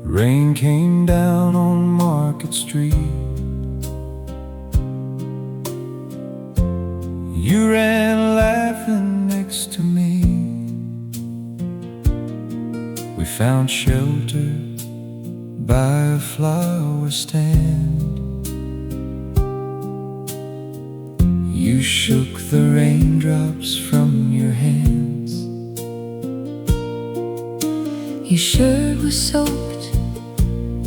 Rain came down on Market Street. You ran laughing next to me. We found shelter by a flower stand. You shook the raindrops from your hands. Your shirt was soaked,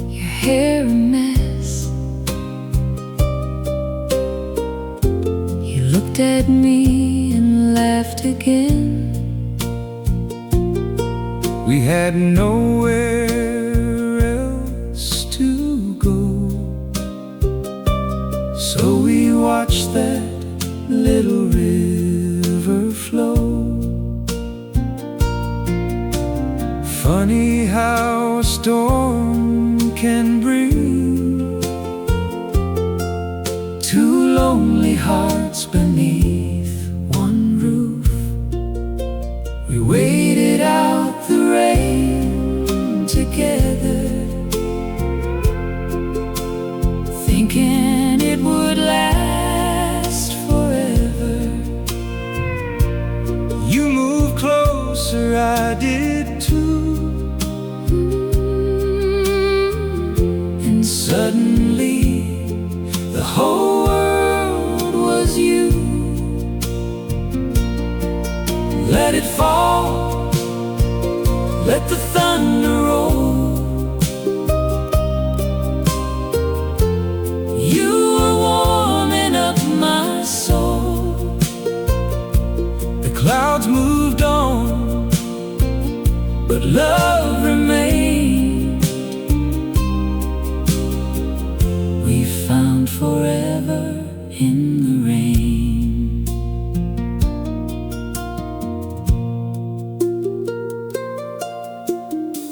your hair a mess. You looked at me and laughed again. We had nowhere else to go, so we watched that little river flow. Funny how a storm can bring two lonely hearts beneath one roof. We waited out the rain together, thinking it would last forever. You moved closer, I did too. And suddenly the whole world was you. Let it fall, let the thunder roll. You were warming up my soul. The clouds moved on, but love remained. We found forever in the rain.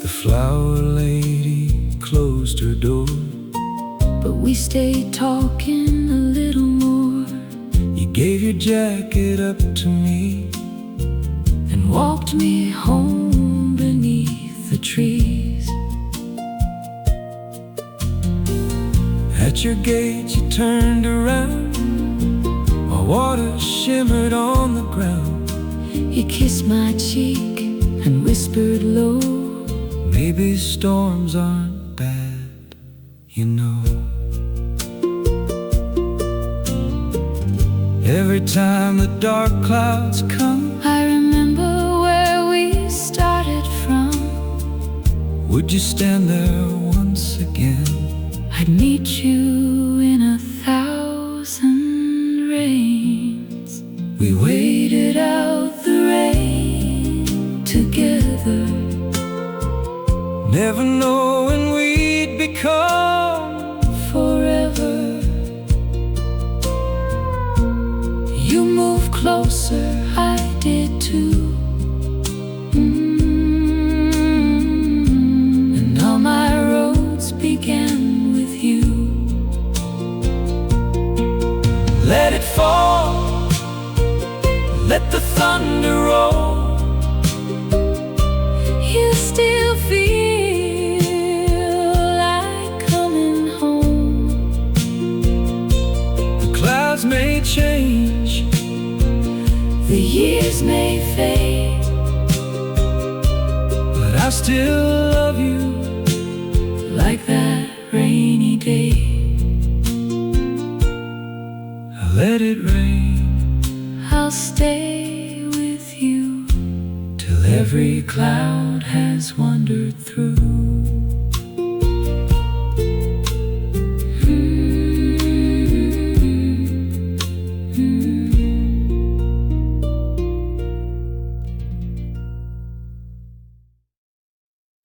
The flower lady closed her door, But we stayed talking a little more. you gave your jacket up to me And walked me home beneath the trees. At your gate you turned around, while water shimmered on the ground. You kissed my cheek and whispered low, Maybe storms aren't bad, you know. Every time the dark clouds come, I remember where we started from. would you stand there once again? I'd meet you in 1,000 rains. We Waited out the rain together, never knowing we'd become forever. You moved closer, I did too. And all my roads began with you. Let it fall, let the thunder roll. You still feel like coming home. The clouds may change, The years may fade, but I still love you like that rainy day. I let it rain I'll stay with you till every cloud has wandered through.